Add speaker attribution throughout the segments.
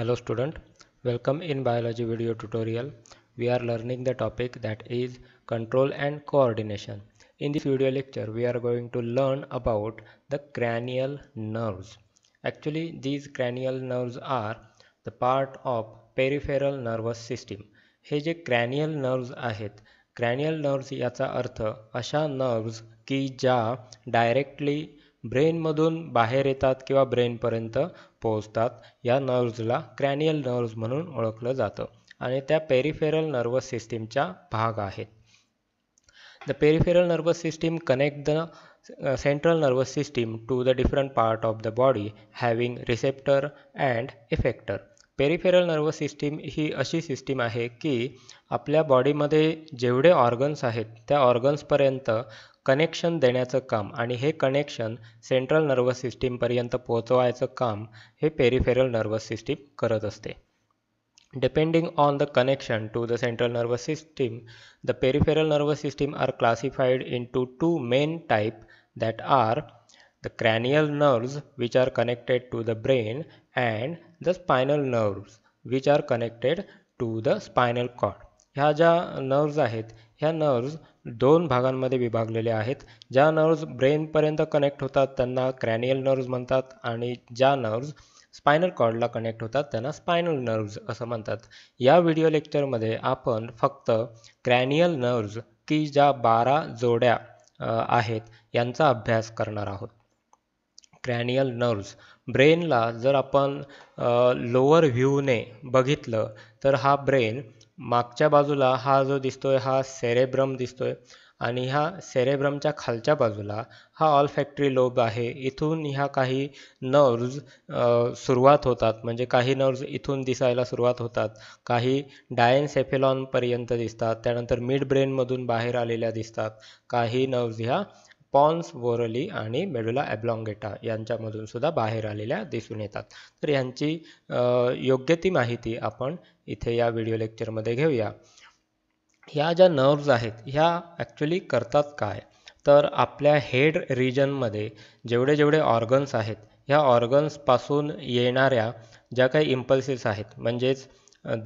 Speaker 1: Hello student, welcome in biology video tutorial. We are learning the topic that is control and coordination. In this video lecture, we are going to learn about the cranial nerves. Actually, these cranial nerves are the part of peripheral nervous system. हे जे cranial nerves आहेत, cranial nerves याचा अर्थ अशा nerves की ज्या directly ब्रेनमधून बाहेर येतात किंवा ब्रेनपर्यंत पोहोचतात. या नर्व्हजला क्रॅनियल नर्व्हज म्हणून ओळखलं जातं आणि त्या पेरिफेरल नर्वस सिस्टीमच्या भाग आहेत. The peripheral nervous system connect the central nervous system to the different part of the body having receptor and effector. Peripheral nervous system ही अशी सिस्टीम आहे की आपल्या बॉडीमध्ये जेवढे ऑर्गन्स आहेत त्या ऑर्गन्सपर्यंत कनेक्शन देण्याचं काम आणि हे कनेक्शन सेंट्रल नर्वस सिस्टीमपर्यंत पोहोचवायचं काम हे पेरिफेरल नर्वस सिस्टीम करत असते. Depending on the connection to the central nervous system, the peripheral nervous system are classified into two main types that are the cranial nerves which are connected to the brain and the spinal nerves which are connected to the spinal cord. ह्या ज्या nerves आहेत ह्या nerves दोन भागांमध्ये विभागलेल्या आहेत. ज्या nerves ब्रेनपर्यंत connect होतात त्यांना क्रॅनियल नर्व्स म्हणतात आणि ज्या नर्व्स स्पायनल कॉर्डला कनेक्ट होतात त्यांना स्पायनल नर्व्स असं म्हणतात. या व्हिडिओ लेक्चरमध्ये आपण फक्त क्रॅनियल नर्व्स की ज्या 12 जोड्या आहेत यांचा अभ्यास करणार आहोत. क्रॅनियल नर्व्स ब्रेनला जर आपण लोअर व्ह्यूने बघितलं तर हा ब्रेन मागच्या बाजूला हा जो दिसतोय हा सेरेब्रम दिसतोय आणि ह्या सेरेब्रमच्या खालच्या बाजूला हा ऑल्फॅक्टरी लोब आहे. इथून ह्या काही नर्व्ज सुरुवात होतात, म्हणजे काही नर्व्ज इथून दिसायला सुरुवात होतात, काही डायनसेफेलॉनपर्यंत दिसतात, त्यानंतर मिड ब्रेनमधून बाहेर आलेल्या दिसतात, काही नर्व्ज ह्या पॉन्स वोरली आणि मेडुला ॲब्लॉंगेटा यांच्यामधून सुद्धा बाहेर आलेल्या दिसून येतात. तर यांची योग्य ती माहिती आपण इथे या व्हिडिओ लेक्चरमध्ये घेऊया. ह्या ज्या नर्व्ज आहेत ह्या ॲक्च्युली करतात काय, तर आपल्या हेड रिजनमध्ये जेवढे जेवढे ऑर्गन्स आहेत ह्या ऑर्गन्सपासून येणाऱ्या ज्या काही इम्पल्सेस आहेत, म्हणजेच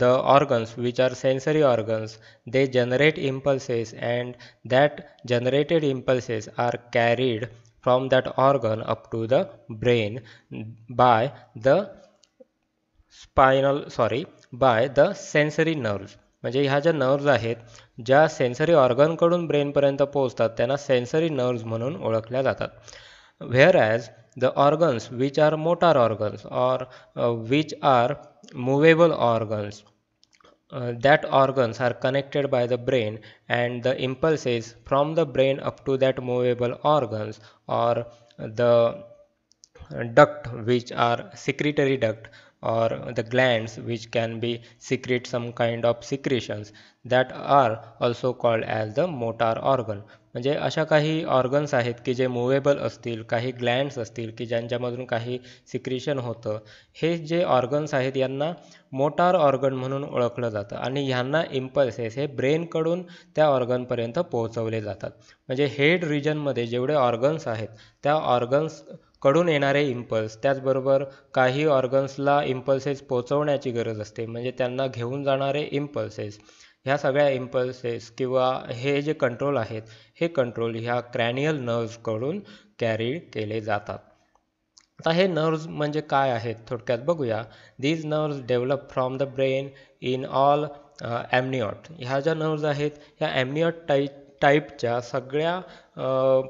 Speaker 1: the organs which are sensory organs, they generate impulses and that generated impulses are carried from that organ up to the brain by the sensory nerves. म्हणजे ह्या ज्या नर्व्ज आहेत ज्या सेन्सरी ऑर्गनकडून ब्रेनपर्यंत पोहोचतात त्यांना सेन्सरी नर्व्ज म्हणून ओळखल्या जातात. whereas the organs which are motor organs or which are movable organs, that organs are connected by the brain and the impulses from the brain up to that movable organs or the duct which are secretory duct or the glands which can be secrete some kind of secretions that are also called as the motor organ. म्हणजे अशा काही organs आहेत की जे movable असतील, काही glands असतील की ज्यांच्यामधून काही सिक्रेशन होतं. हे जे ऑर्गन्स आहेत यांना मोटार ऑर्गन म्हणून ओळखलं जातं आणि ह्यांना इम्पल्सेस हे ब्रेनकडून त्या ऑर्गनपर्यंत पोहोचवले जातात. म्हणजे हेड रिजनमध्ये जेवढे ऑर्गन्स आहेत त्या ऑर्गन्सकडून येणारे इम्पल्स, त्याचबरोबर काही ऑर्गन्सला इम्पल्सेस पोहोचवण्याची गरज असते, म्हणजे त्यांना घेऊन जाणारे इम्पल्सेस, ह्या सगळ्या इम्पल्सेस किंवा हे जे कंट्रोल आहेत हे कंट्रोल ह्या क्रॅनियल नर्व्सकडून कॅरी केले जातात. आता हे नर्व्स म्हणजे काय आहेत थोडक्यात बघूया. These nerves develop from the brain in all amniote. ह्या ज्या नर्व्स आहेत ह्या ॲम्निऑट टाईपच्या सगळ्या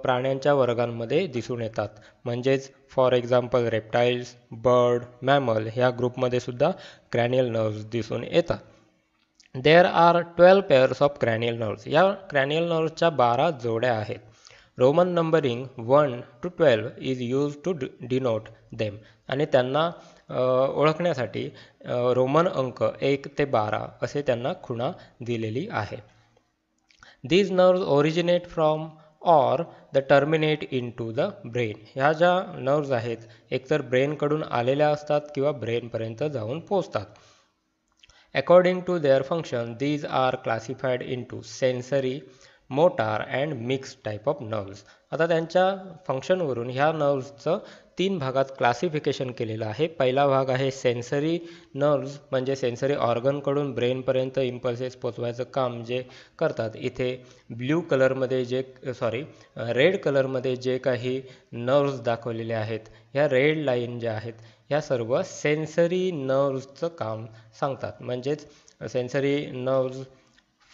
Speaker 1: प्राण्यांच्या वर्गांमध्ये दिसून येतात. म्हणजेच for example reptiles, bird, mammal ह्या ग्रुपमध्ये सुद्धा क्रॅनियल नर्व्स दिसून येतात. There are 12 pairs of cranial nerves. या cranial nervesच्या 12 जोड्या आहेत. Roman numbering 1 to 12 is used to denote them. आणि त्यांना ओळखण्यासाठी रोमन अंक 1 ते 12 असे त्यांना खुणा दिलेली आहे. These nerves originate from or the terminate into the brain. ह्या ज्या नर्व्स आहेत एकतर ब्रेनकडून आलेल्या असतात किंवा ब्रेनपर्यंत जाऊन पोहोचतात. According to their function, these are classified into sensory, motor and mixed type of nerves. आता त्यांच्या फंक्शनवरून ह्या नर्व्सचं तीन भागात क्लासिफिकेशन केलेलं आहे. पहिला भाग आहे सेन्सरी नर्व्स, म्हणजे सेन्सरी ऑर्गनकडून ब्रेनपर्यंत इम्पल्सेस पोचवायचं काम जे करतात. इथे रेड कलरमध्ये जे काही नर्व्स दाखवलेले आहेत, ह्या रेड लाईन ज्या आहेत ह्या सर्व सेन्सरी नर्व्सचं काम सांगतात. म्हणजेच sensory nerves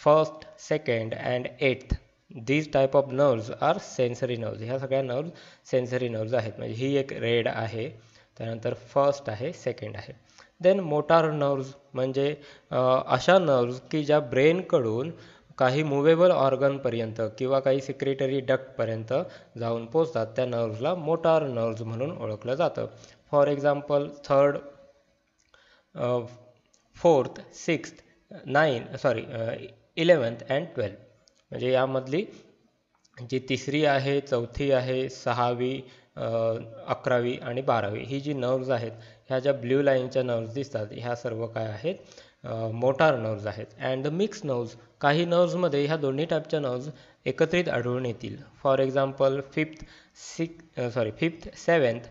Speaker 1: first, second and eighth, these type of nerves are sensory nerves. ह्या सगळ्या नर्व्स सेन्सरी नर्व्स आहेत. म्हणजे ही एक रेड आहे, त्यानंतर फर्स्ट आहे, सेकंड आहे. देन मोटार नर्व्स, म्हणजे अशा नर्व्स की ज्या ब्रेनकडून काही मुवेबल ऑर्गनपर्यंत किंवा काही सिक्रेटरी डक्टपर्यंत जाऊन पोचतात, त्या नर्व्सला मोटार नर्व्स म्हणून ओळखलं जातं. For example third, fourth, sixth, 11th and 12th, म्हणजे यामधली जी तिसरी आहे, चौथी आहे, 6वी, 11वी आणि 12वी ही जी नर्व्स आहेत, ह्या ज्या ब्ल्यू लाईनच्या नर्व्स दिसतात ह्या सर्व काय आहेत, मोटार नर्व्स आहेत. अँड द मिक्स नर्व्स, काही नर्व्समध्ये ह्या दोन्ही टाईपच्या नर्व्स एकत्रित आढळून येतील. For example fifth, 7th,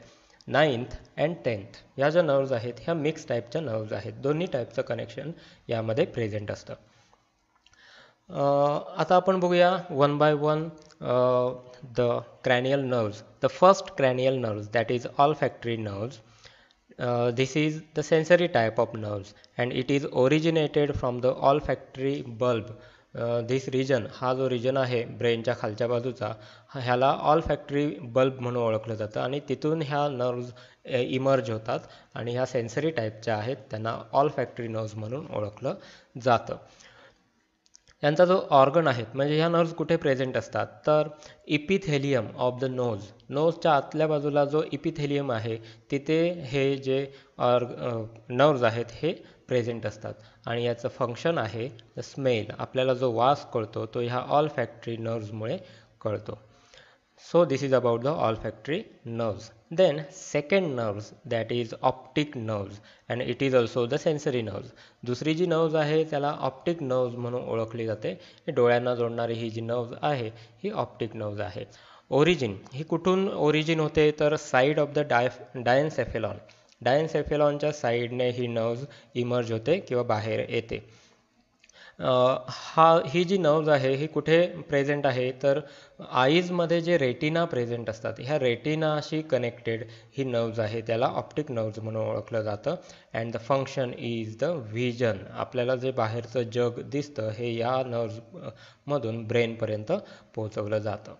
Speaker 1: 9th and 10th ह्या ज्या नर्व्स आहेत ह्या मिक्स टाईपच्या नर्व्स आहेत. दोन्ही टाईपचं कनेक्शन यामध्ये प्रेझेंट असतं. आता आपण बघूया one by one the cranial nerves. The first cranial nerves, that is olfactory nerves. This is the sensory type of nerves and it is originated from the olfactory bulb. This region, हा जो region आहे ब्रेनच्या खालच्या बाजूचा, ह्याला ऑलफॅक्टरी bulb म्हणून ओळखलं जातं आणि तिथून ह्या नर्व्स इमर्ज होतात आणि ह्या सेन्सरी टाईपच्या आहेत, त्यांना ऑलफॅक्टरी नर्व्स म्हणून ओळखलं जातं. यांचा जो ऑर्गन आहेत, म्हणजे ह्या नर्व्स कुठे प्रेझेंट असतात, तर इपिथेलियम ऑफ द नोजच्या आतल्या बाजूला जो इपिथेलियम आहे तिथे हे जे नर्व्स आहेत हे प्रेझेंट असतात. आणि याचं फंक्शन आहे स्मेल, आपल्याला जो वास कळतो तो ह्या ऑलफॅक्टरी नर्व्समुळे कळतो. So this is about the olfactory nerves. Then second nerves, that is optic nerves and it is also the sensory nerves. दुसरी जी नर्व्स आहे त्याला ऑप्टिक नर्व्स म्हणून ओळखली जाते. डोळ्यांना जोडणारी ही जी नर्व्स आहे ही ऑप्टिक नर्व्स आहे. ओरिजिन, ही कुठून ओरिजिन होते, तर साईड ऑफ द डायन्सेफेलॉन, डायन्सेफेलॉनच्या साईडने ही नर्व्स इमर्ज होते किंवा बाहेर येते. ही जी नर्व्स आहे ही कुठे प्रेझेंट आहे, तर आईजमध्ये जे रेटिना प्रेझेंट असतात, ह्या रेटिनाशी कनेक्टेड ही नर्व्स आहे, त्याला ऑप्टिक नर्व्स म्हणून ओळखलं जातं. And the function is the vision, आपल्याला जे बाहेरचं जग दिसतं हे या नर्व्समधून ब्रेनपर्यंत पोहोचवलं जातं.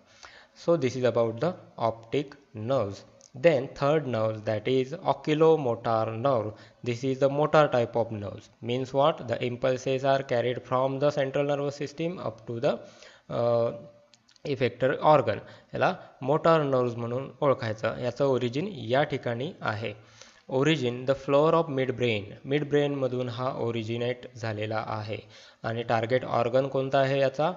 Speaker 1: So this is about the optic nerves. Then third nerve, that is oculomotor nerve. This is the motor type of nerves. Means what? The impulses are carried from the central nervous system up to the effector organ. याला motor nerves म्हणून ओळखायचं. याचं origin या ठिकाणी आहे. Origin the floor of mid ब्रेनमधून हा originate झालेला आहे. आणि टार्गेट ऑर्गन कोणता आहे याचा?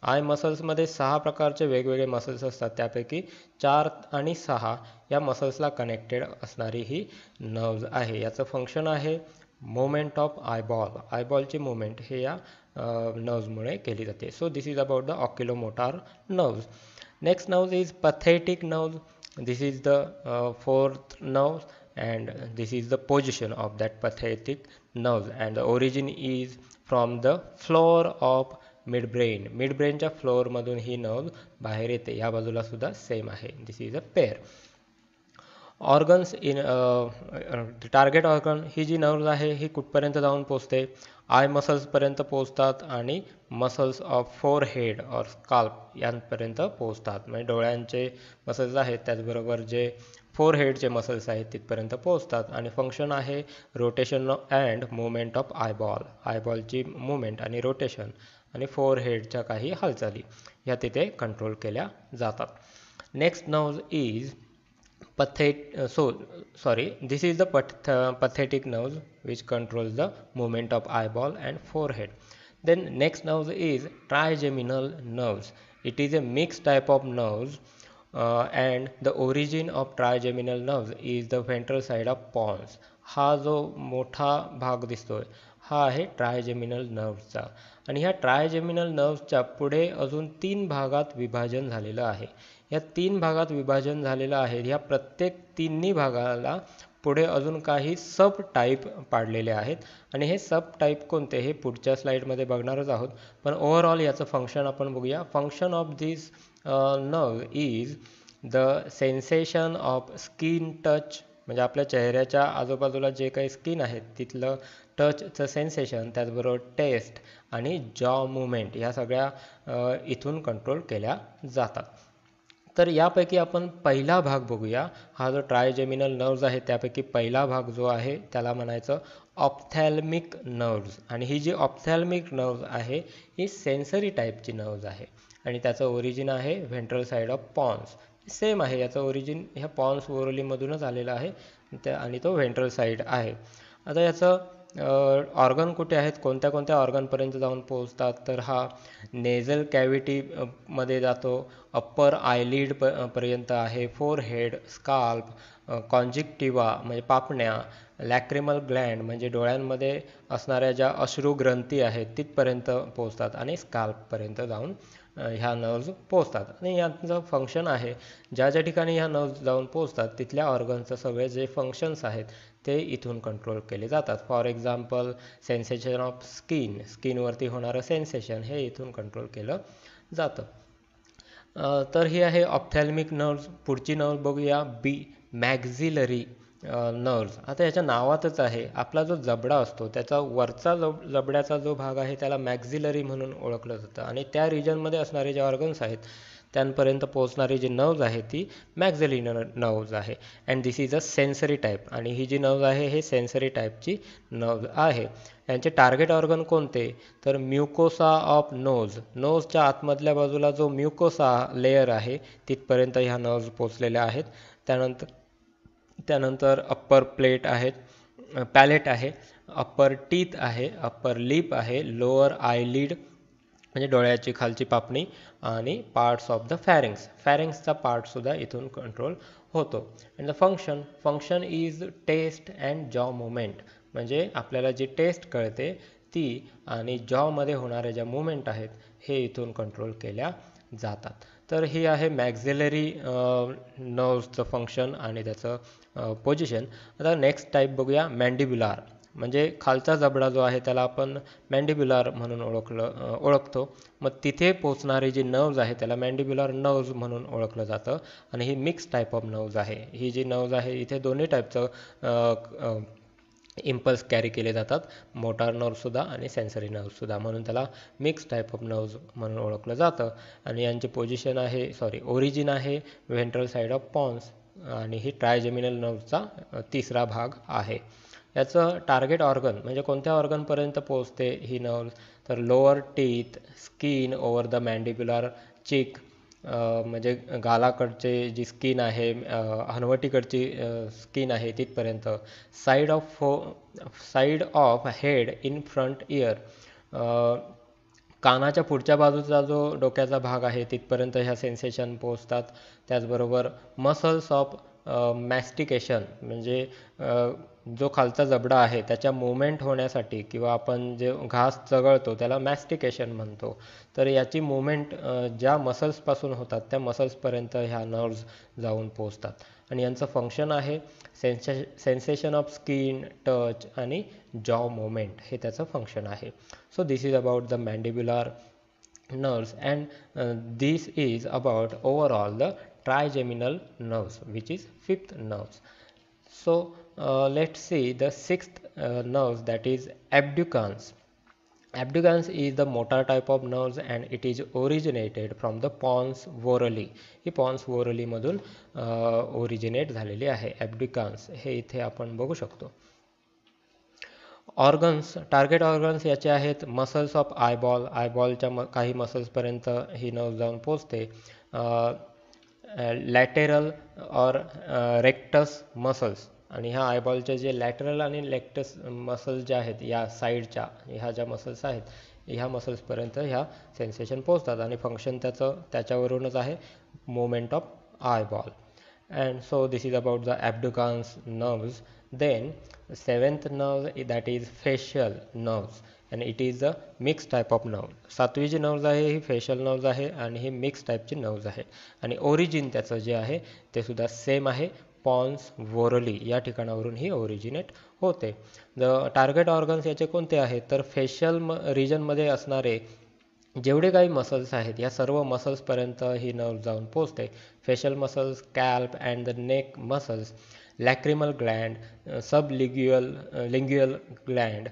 Speaker 1: आय मसल्समध्ये 6 प्रकारचे वेगवेगळे मसल्स असतात, त्यापैकी 4 आणि 6 या मसल्सला कनेक्टेड असणारी ही नर्व्ज आहे. याचं फंक्शन आहे मुवमेंट ऑफ आयबॉलची मुवमेंट हे या नर्व्जमुळे केली जाते. So this is about the oculomotor nerves. Next nerves is pathetic nerves. This is the fourth nerves and this is the position of that pathetic nerve and the origin is from the floor of मिडब्रेनच्या फ्लोअरमधून ही nerve बाहेर येते. या बाजूला सुद्धा same आहे. This is a pair. Organs in target organ, ही जी नर्व आहे ही कुठपर्यंत जाऊन पोचते? आय मसल्सपर्यंत पोचतात आणि मसल्स ऑफ फोरहेड और स्काल्प यांपर्यंत पोचतात. म्हणजे डोळ्यांचे मसल्स आहेत त्याचबरोबर जे फोरहेडचे मसल्स आहेत तिथपर्यंत पोचतात. आणि फंक्शन आहे रोटेशन अँड मुवमेंट ऑफ आयबॉलची मुवमेंट आणि रोटेशन आणि फोरहेडच्या काही हालचाली ह्या तिथे कंट्रोल केल्या जातात. Next nerve is this is the pathetic nerve which controls the movement of eyeball and forehead. Then next nerve is trigeminal nerves. It is a mixed type of nerves and the origin of trigeminal nerves is the ventral side of pons. हा जो मोठा भाग दिसतोय हा आहे ट्रायजेमिनल नर्व्सचा आणि ह्या ट्रायजेमिनल नर्व्सच्या पुढे अजून 3 भागात विभाजन झालेलं आहे. या 3 भागात विभाजन झालेलं आहे. ह्या प्रत्येक तिन्ही भागाला पुढे अजून काही सब टाईप पाडलेले आहेत आणि हे सब टाईप कोणते हे पुढच्या स्लाइडमध्ये बघणारच आहोत. पण ओव्हरऑल याचं फंक्शन आपण बघूया. Function of this nerve is the sensation of skin touch, म्हणजे आपल्या चेहऱ्याच्या आजूबाजूला जे काही स्किन आहे तिथलं टचचं सेन्सेशन, त्याचबरोबर टेस्ट आणि जॉ मुवमेंट ह्या सगळ्या इथून कंट्रोल केल्या जातात. तर यापैकी आपण पहिला भाग बघूया. हा जो ट्रायजेमिनल नर्व्ज आहे त्यापैकी पहिला भाग जो आहे त्याला म्हणायचं ऑप्थॅल्मिक नर्व्ज. आणि ही जी ऑप्थॅल्मिक नर्व्ज आहे ही सेन्सरी टाईपची नर्व्ज आहे आणि त्याचं ओरिजिन आहे ventral side of pons. Same आहे, याचं ओरिजिन ह्या पॉन्स वोरोलीमधूनच आलेलं आहे आणि तो व्हेंट्रल साईड आहे. आता याचं ऑर्गन कुठे आहेत, कोणत्या कोणत्या ऑर्गनपर्यंत जाऊन पोहोचतात, तर हा नेझल कॅव्हिटी मध्ये जातो, अप्पर आयलिड पर्यंत आहे, फोरहेड, स्काल्प, कॉन्जिक्टिव्हा म्हणजे पापण्या, लॅक्रिमल ग्लँड म्हणजे डोळ्यांमध्ये असणाऱ्या ज्या अश्रू ग्रंथी आहेत तिथपर्यंत पोहोचतात आणि स्काल्पपर्यंत जाऊन ह्या नर्व्ज पोहोचतात. आणि यांचं फंक्शन आहे, ज्या ज्या ठिकाणी ह्या नर्व्ज जाऊन पोहोचतात तिथल्या ऑर्गनचं सगळे जे फंक्शन्स आहेत ते इथून कंट्रोल केले जातात. फॉर एक्झाम्पल सेन्सेशन ऑफ स्किनवरती होणारं सेन्सेशन हे इथून कंट्रोल केलं जातं. तर ही आहे ऑप्थॅल्मिक नर्व्ज. पुढची नर्व्ज बघूया मॅक्झिलरी नर्व्ज. आता याच्या नावातच आहे, आपला जो जबडा असतो त्याचा वरचा जबड्याचा जो भाग आहे त्याला मॅक्झिलरी म्हणून ओळखलं जातं आणि त्या रिजनमध्ये असणारे जे ऑर्गन्स आहेत त्यांपर्यंत पोहोचणारी जी नर्व्ज आहे ती मॅक्झिलरी नर्व्ज आहे. And this is a sensory type. आणि ही जी नर्व्ज आहे हे सेन्सरी टाईपची नर्व्ज आहे. यांचे टार्गेट ऑर्गन कोणते, तर म्युकोसा ऑफ नोजच्या आतमधल्या बाजूला जो म्युकोसा लेयर आहे तिथपर्यंत ह्या नर्व्ज पोहोचलेल्या आहेत. त्यानंतर अप्पर प्लेट आहेत, पॅलेट आहे, अप्पर टीथ आहे, अप्पर लिप आहे, लोअर आयलिड म्हणजे डोळ्याची खालची पापणी आणि पार्ट्स ऑफ द फॅरिंग्सचा पार्टसुद्धा इथून कंट्रोल होतो. And the function is taste and jaw movement, म्हणजे आपल्याला जी टेस्ट कळते ती आणि जॉमध्ये होणाऱ्या ज्या मुवमेंट आहेत हे इथून कंट्रोल केल्या जातात. तर ही आहे मॅक्झिलरी नर्व्सचं फंक्शन आणि त्याचं पोझिशन. आता नेक्स्ट टाईप बघूया मॅन्डिब्युलार, म्हणजे खालचा जबडा जो आहे त्याला आपण मॅन्डिब्युलार म्हणून ओळखतो. मग तिथे पोचणारी जी नर्व्ज आहे त्याला मॅन्डिब्युलार नर्व्ज म्हणून ओळखलं जातं आणि ही मिक्स टाईप ऑफ नर्व्ज आहे. ही जी नर्व्ज आहे इथे दोन्ही टाईपचं इम्पल्स कॅरी केले जातात, मोटार नर्व्हसुद्धा आणि सेन्सरी नर्व्हसुद्धा, म्हणून त्याला मिक्स टाईप ऑफ नर्व्ज म्हणून ओळखलं जातं. आणि यांचे पोझिशन आहे ओरिजिन आहे व्हेंट्रल साईड ऑफ पॉन्स आणि ही ट्रायजेमिनल नर्व्हचा तिसरा भाग आहे. याचं टार्गेट ऑर्गन म्हणजे कोणत्या ऑर्गनपर्यंत पोहोचते ही नर्व्ह, तर lower teeth, skin over the mandibular cheek, म्हणजे गालाकडचे जी स्किन आहे, हनवटीकडची स्किन आहे तिथपर्यंत, side of head in front ear, कानाच्या पुढच्या बाजूचा जो डोक्याचा भाग आहे तिथपर्यंत ह्या सेन्सेशन पोहोचतात. त्याचबरोबर मसल्स ऑफ मॅस्टिकेशन, म्हणजे जो खालचा जबडा आहे त्याच्या मुवमेंट होण्यासाठी किंवा आपण जे घास चघळतो त्याला मॅस्टिकेशन म्हणतो, तर याची मुवमेंट ज्या मसल्सपासून होतात त्या मसल्सपर्यंत ह्या नर्व्ज जाऊन पोहोचतात. आणि यांचं फंक्शन आहे सेन्सेशन ऑफ स्किन, टच आणि जॉ मुवमेंट हे त्याचं फंक्शन आहे. So this is about the mandibular nerves and this is about overall the trigeminal nerves, which is fifth nerves. So let's see the sixth nerve, that is abducens. Abducens is the motor type of nerves and it is originated from the pons voroli. He pons voroli मधून originate झालेली आहे. abducens हे इथे आपण बघू शकतो. Organs, target organs याचे आहेत मसल्स ऑफ आयबॉलच्या काही मसल्सपर्यंत ही नर्व जाऊन पोचते. लॅटेरल और रेक्टस मसल्स, आणि ह्या आयबॉलचे जे लॅटरल आणि रेक्टस मसल्स ज्या आहेत या साईडच्या ह्या ज्या मसल्स आहेत ह्या मसल्सपर्यंत ह्या सेन्सेशन पोचतात आणि फंक्शन त्याच्यावरूनच आहे movement of eyeball. And so this is about the abducens nerves. Then seventh nerve that is facial nerves and it is a mixed type of nerve. सातवी जी नर्व्ज आहे ही फेशियल नर्व्ज आहे आणि ही mix टाईपची nerves आहे आणि origin त्याचं जे आहे ते सुद्धा सेम आहे, पॉन्स वोरली या ठिकाणावरून ही ओरिजिनेट होते. टार्गेट ऑर्गन्स याचे कोणते आहेत तर फेशियल रिजनमध्ये असणारे जेवढे काही मसल्स आहेत या सर्व मसल्सपर्यंत ही नर्व जाऊन पोचते. Facial muscles, scalp and the neck muscles, lacrimal gland, lingual gland,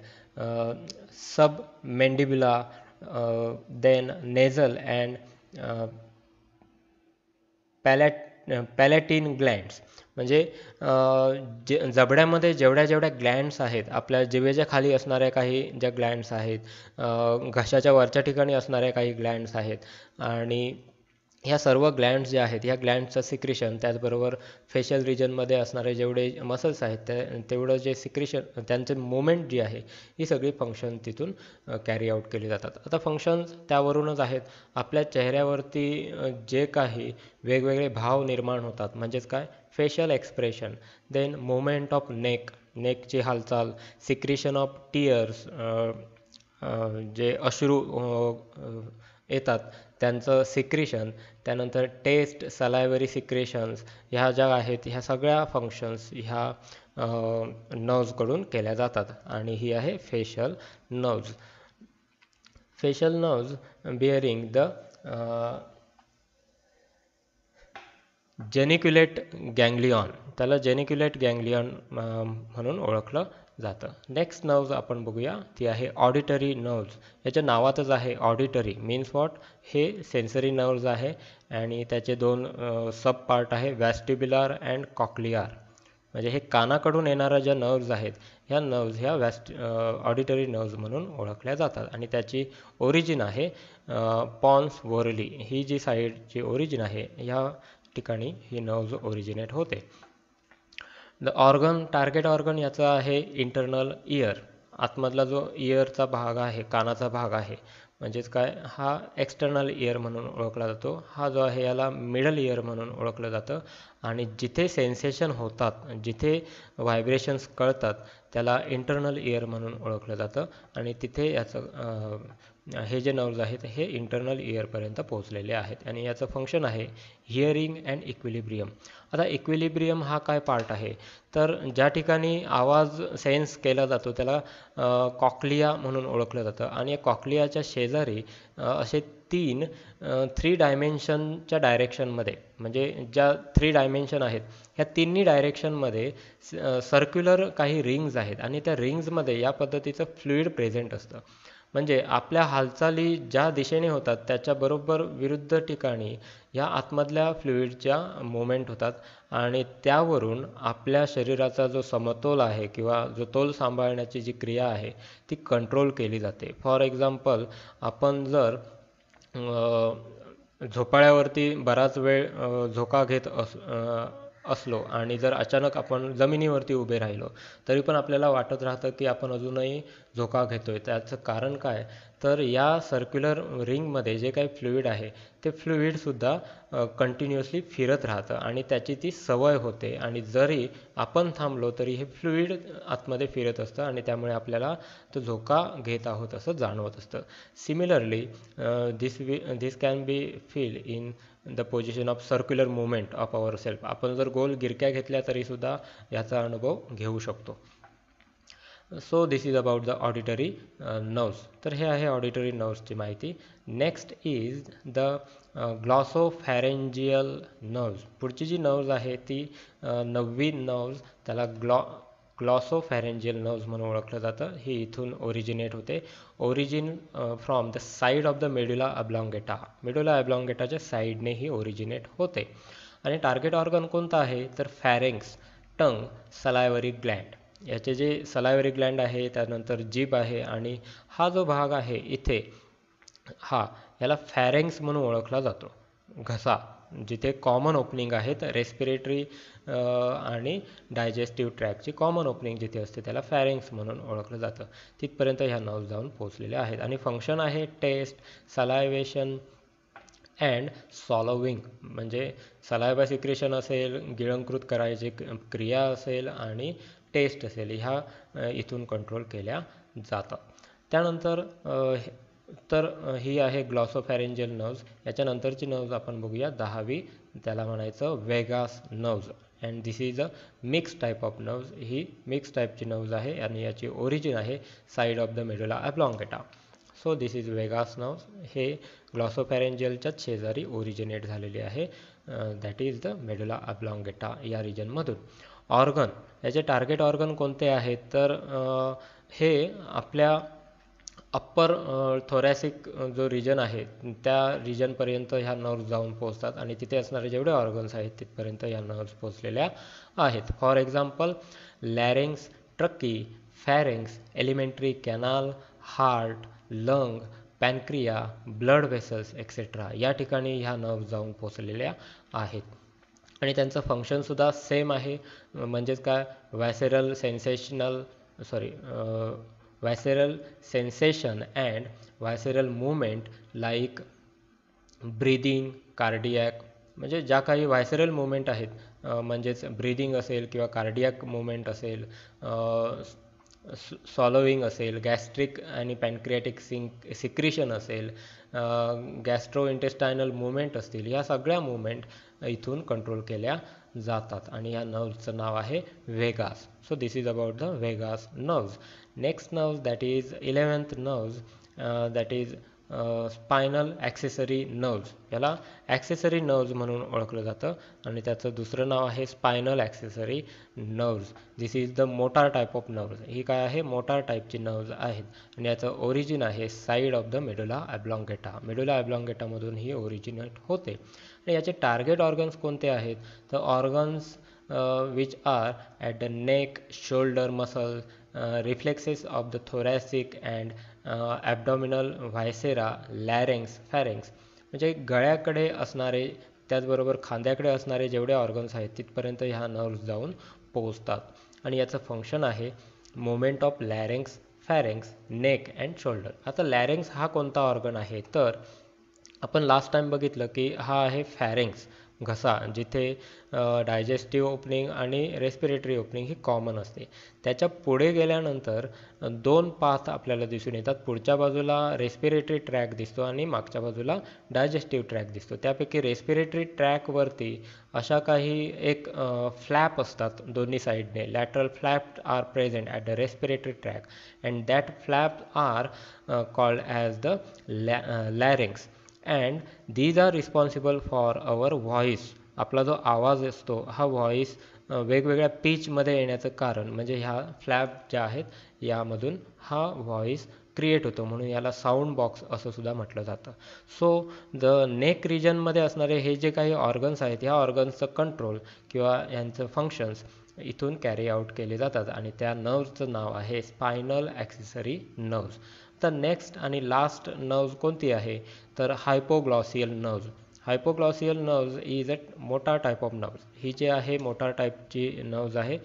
Speaker 1: submandibular, then nasal and palatine glands. म्हणजे जबड्यामध्ये जेवढ्या ग्लँड्स आहेत, आपल्या जिभेच्या खाली असणाऱ्या काही ज्या ग्लँड्स आहेत, घशाच्या वरच्या ठिकाणी असणाऱ्या काही ग्लँड्स आहेत आणि ह्या सर्व ग्लँड्स जे आहेत ह्या ग्लँड्सचं सिक्रेशन, त्याचबरोबर फेशियल रिजनमध्ये असणारे जेवढे मसल्स आहेत तेवढं जे सिक्रेशन, त्यांचे मुवमेंट जी आहे ही सगळी फंक्शन तिथून कॅरी आऊट केली जातात. आता फंक्शन्स त्यावरूनच आहेत. आपल्या चेहऱ्यावरती जे काही वेगवेगळे भाव निर्माण होतात म्हणजेच काय, facial expression, then movement of नेकची हालचाल, सिक्रेशन ऑफ टीयर्स, जे अश्रू येतात त्यांचं सिक्रेशन, त्यानंतर टेस्ट, सलायवरी सिक्रेशन्स, ह्या ज्या आहेत ह्या सगळ्या फंक्शन्स ह्या नर्व्जकडून केल्या जातात आणि ही आहे facial nerves. Facial nerves bearing the geniculate ganglion, त्याला जेनिक्युलेट गँग्लियॉन म्हणून ओळखलं जातं. नेक्स्ट नर्व्ज आपण बघूया ती आहे ऑडिटरी नर्व्ज. याच्या नावातच आहे ऑडिटरी मीन्स व्हॉट, हे सेन्सरी नर्व्ज आहे आणि त्याचे दोन सब पार्ट आहे, व्हेस्टिब्युलर अँड कॉक्लिअर. म्हणजे हे कानाकडून येणाऱ्या ज्या नर्व्ज आहेत ह्या नर्व्ज ह्या ऑडिटरी नर्व्ज म्हणून ओळखल्या जातात आणि त्याची ओरिजिन आहे पॉन्स वोरली. ही जी साईडची ओरिजिन आहे ह्या ठिकाणी ही नर्व्ज ओरिजिनेट होते. द ऑर्गन, टार्गेट ऑर्गन याचा आहे इंटरनल इयर. आतमधला जो इयरचा भाग आहे, कानाचा भाग आहे म्हणजेच काय, हा एक्सटर्नल इयर म्हणून ओळखला जातो. हा जो आहे याला मिडल इयर म्हणून ओळखलं जातं आणि जिथे सेन्सेशन होतात, जिथे व्हायब्रेशन्स कळतात त्याला इंटरनल इयर म्हणून ओळखलं जातं आणि तिथे याचं हे जे नर्व्ज आहेत हे इंटरनल इयरपर्यंत पोहोचलेले आहेत आणि याचं फंक्शन आहे हिअरिंग अँड इक्विलिब्रियम. आता इक्विलिब्रियम हा काय पार्ट आहे तर ज्या ठिकाणी आवाज सेन्स केला जातो त्याला कॉक्लिया म्हणून ओळखलं जातं आणि या कॉक्लियाच्या शेजारी असे तीन 3 डायमेन्शनच्या डायरेक्शनमध्ये, म्हणजे ज्या 3 डायमेन्शन आहेत ह्या तिन्ही डायरेक्शनमध्ये सर्क्युलर काही रिंग्ज आहेत आणि त्या रिंग्जमध्ये या पद्धतीचं फ्लुइड प्रेझेंट असतं. म्हणजे आपल्या हालचाली ज्या दिशेने होतात त्याच्या बरोबर विरुद्ध ठिकाणी या आतमधल्या फ्लुइडच्या मुवमेंट होतात आणि त्यावरून आपल्या शरीराचा जो समतोल आहे किंवा जो तोल सांभाळण्याची जी क्रिया आहे ती कंट्रोल केली जाते. फॉर एक्झाम्पल, आपण जर झोपाळ्यावरती बराच वेळ झोका घेत असलो आणि जर अचानक आपण जमिनीवरती उभे राहिलो तरी पण आपल्याला वाटत राहतं की आपण अजूनही झोका घेतोय. त्याचं कारण काय तर या सर्क्युलर रिंगमध्ये जे काही फ्लुइड आहे ते फ्लुइडसुद्धा कंटिन्युअसली फिरत राहतं आणि त्याची ती सवय होते आणि जरी आपण थांबलो तरी हे फ्लुइड आतमध्ये फिरत असतं आणि त्यामुळे आपल्याला तो झोका घेत आहोत असं जाणवत असतं. Similarly this can be feel in the position of circular movement of our self. आपण जर गोल गिरक्या घेतल्या तरीसुद्धा याचा अनुभव घेऊ शकतो. So this is about the auditory nerves. तर हे आहे ऑडिटरी नर्व्सची माहिती. Next is the glossopharyngeal nerves. पुढची जी नर्व्ज आहे ती 9वी नर्व्ज, त्याला ग्लॉसोफॅरेंजियल नर्व्ज म्हणून ओळखलं जातं. ही इथून ओरिजिनेट होते. Origin from the side of the medulla oblongata. Medulla ऑब्लॉंगेटाच्या साईडने ही ओरिजिनेट होते आणि टार्गेट ऑर्गन कोणता आहे तर फॅरेंक्स, टंग, सलायवरी ग्लँड. याचे जे सलायवरी ग्लँड आहे, त्यानंतर जीभ आहे आणि हा जो भाग आहे इथे याला फॅरेंक्स म्हणून ओळखला जातो. घसा, जिथे कॉमन ओपनिंग आहेत रेस्पिरेटरी आणि डायजेस्टिव्ह ट्रॅकची कॉमन ओपनिंग जिथे असते त्याला फॅरेंक्स म्हणून ओळखलं जातं. तिथपर्यंत ह्या नर्व्ज जाऊन पोहोचलेल्या आहेत आणि फंक्शन आहे टेस्ट, सलायवेशन अँड सॉलोविंग. म्हणजे सलायवा सिक्रेशन असेल, गिळंकृत करायची क्रिया असेल आणि टेस्ट असेल ह्या इथून कंट्रोल केल्या जातात. त्यानंतर ही आहे ग्लॉसोफॅरेंजियल नर्व्ज. याच्यानंतरची नर्व्ज आपण बघूया 10वी, त्याला म्हणायचं vagus nerves. And this is a mix type of nerves. ही मिक्स टाईपची नर्व्ज आहे आणि याची ओरिजिन आहे side of the medulla oblongata. So this is vagus nerves. हे ग्लॉसोफॅरेंजियलच्याच शेजारी ओरिजिनेट झालेली आहे. That is the medulla oblongata या रिजनमधून. ऑर्गन, याचे टार्गेट ऑर्गन कोणते आहेत तर हे आपल्या अप्पर थोरॅसिक जो रिजन आहे त्या रिजनपर्यंत ह्या नर्व्ज जाऊन पोहोचतात आणि तिथे असणारे जेवढे ऑर्गन्स आहेत तिथपर्यंत ह्या नर्व्ज पोहोचलेल्या आहेत. For example larynx, trachea, pharynx, alimentary canal, heart, lung, pancreas, blood vessels etcetera या ठिकाणी ह्या नर्व्ज जाऊन पोहोचलेल्या आहेत. आणि त्यांचं फंक्शनसुद्धा सेम आहे. म्हणजेच काय, visceral sensation and visceral movement like breathing, cardiac, म्हणजे ज्या काही व्हायसेरल मूवमेंट आहेत म्हणजेच ब्रीदिंग असेल किंवा कार्डियॅक मूवमेंट असेल, सॉलोविंग असेल, गॅस्ट्रिक आणि पॅनक्रियाटिक सिक्रिशन असेल, गॅस्ट्रो इंटेस्टायनल मूवमेंट असतील, या सगळ्या मूवमेंट इथून कंट्रोल केल्या जातात आणि या नर्व्जचं नाव आहे vagus. So this is about the vagus nerves. Next nerves that is 11th nerves, that is spinal accessory nerves. याला ॲक्सेसरी नर्व्ज म्हणून ओळखलं जातं आणि त्याचं दुसरं नाव आहे spinal accessory nerves. This is the motor type of nerves. ही काय आहे, मोटार टाईपची नर्व्ज आहेत आणि याचं ओरिजिन आहे side of the medulla oblongata. Medulla ऑब्लॉंगेटामधून ही ओरिजिनेट होते. आणि याचे टार्गेट ऑर्गन्स कोणते आहेत तर organs which are at the neck, shoulder muscle, reflexes of the thoracic and abdominal, viscera, larynx, pharynx, म्हणजे गळ्याकडे असणारे त्याचबरोबर खांद्याकडे असणारे जेवढे ऑर्गन्स आहेत तिथपर्यंत ह्या नर्व्ज जाऊन पोहोचतात. आणि याचं फंक्शन आहे movement of larynx, pharynx, neck and shoulder. आता लॅरेंग्स हा कोणता ऑर्गन आहे तर आपण लास्ट टाइम बघितलं की हा आहे फॅरेंग्स, घसा, जिथे डायजेस्टिव्ह ओपनिंग आणि रेस्पिरेटरी ओपनिंग ही कॉमन असते. त्याच्या पुढे गेल्यानंतर दोन पाथ आपल्याला दिसून येतात. पुढच्या बाजूला रेस्पिरेटरी ट्रॅक दिसतो आणि मागच्या बाजूला डायजेस्टिव्ह ट्रॅक दिसतो. त्यापैकी रेस्पिरेटरी ट्रॅकवरती अशा काही एक फ्लॅप असतात दोन्ही साईडने. Lateral flap are present at the respiratory track and that flap are called as the larynx and these are responsible for our voice. आपला जो आवाज असतो हा व्हॉइस वेगवेगळ्या पिचमध्ये येण्याचं कारण म्हणजे ह्या फ्लॅप ज्या आहेत यामधून हा व्हॉइस क्रिएट होतो, म्हणून याला साऊंड बॉक्स असं सुद्धा म्हटलं जातं. सो द नेक रिजनमध्ये असणारे हे जे काही ऑर्गन्स आहेत ह्या ऑर्गन्सचं कंट्रोल किंवा यांचं फंक्शन्स इथून कॅरी आउट केले जातात आणि त्या नर्व्जचं नाव आहे स्पायनल ॲक्सेसरी नर्व्ज. तर नेक्स्ट आणि लास्ट नर्व्ज कोणती आहे तर hypoglossal nerves. Hypoglossal nerves is a motor type of nerves. ही जी आहे मोटार टाईपची नर्व्ज आहे.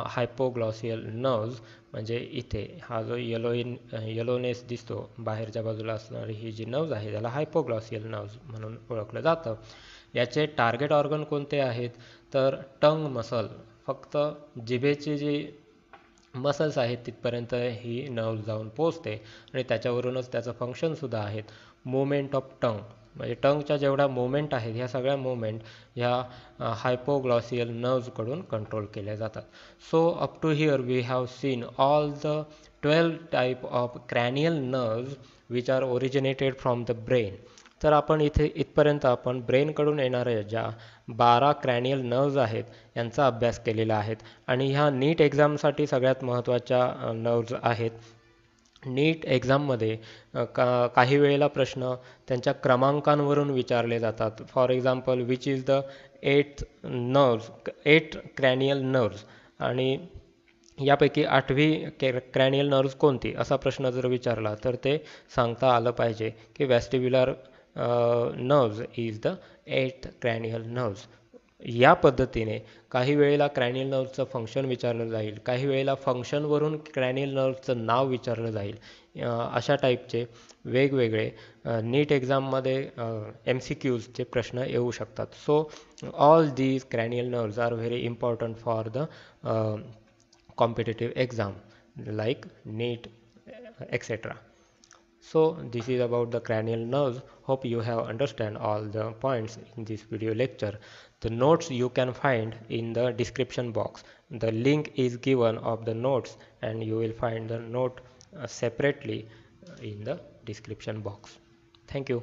Speaker 1: हायपोग्लॉसियल नर्व्ज म्हणजे इथे हा जो येलोनेस दिसतो बाहेरच्या बाजूला असणारी ही जी नर्व्ज आहे त्याला हायपोग्लॉसियल नर्व्ज म्हणून ओळखलं जातं. याचे टार्गेट ऑर्गन कोणते आहेत तर टंग मसल. फक्त जिभेची जी मसल्स आहेत तिथपर्यंत ही नर्व्ज जाऊन पोचते आणि त्याच्यावरूनच त्याचं फंक्शनसुद्धा आहेत. मुवमेंट ऑफ टंग म्हणजे टंगच्या जेवढ्या मुवमेंट आहेत ह्या सगळ्या मुवमेंट ह्या हायपोग्लॉसियल नर्व्जकडून कंट्रोल केल्या जातात. So up to here we have seen all the 12 type of cranial nerves which are originated from the brain. तर आपण इथपर्यंत आपण ब्रेनकडून येणाऱ्या ज्या 12 क्रॅनियल नर्व्ज आहेत यांचा अभ्यास केलेला आहे आणि ह्या नीट एक्झामसाठी सगळ्यात महत्त्वाच्या नर्व्ज आहेत. नीट एक्झाममध्ये काही वेळेला प्रश्न त्यांच्या क्रमांकांवरून विचारले जातात. For example which is the 8 cranial nerves आणि यापैकी 8वी क्रॅनियल नर्व्ज कोणती असा प्रश्न जर विचारला तर ते सांगता आलं पाहिजे की vestibular nerves is the 8th cranial nerves. या पद्धतीने काही वेळेला क्रॅनियल नर्व्जचं फंक्शन विचारलं जाईल, काही वेळेला फंक्शनवरून क्रॅनियल नर्व्जचं नाव विचारलं जाईल. अशा टाईपचे वेगवेगळे नीट एक्झाममध्ये MCQजचे प्रश्न येऊ शकतात. So all these cranial nerves are very important for the competitive exam like NEET, etc. So this is about the cranial nerves. Hope you have understand all the points in this video lecture. The notes you can find in the description box. The link is given of the notes, and you will find the note separately in the description box. Thank you.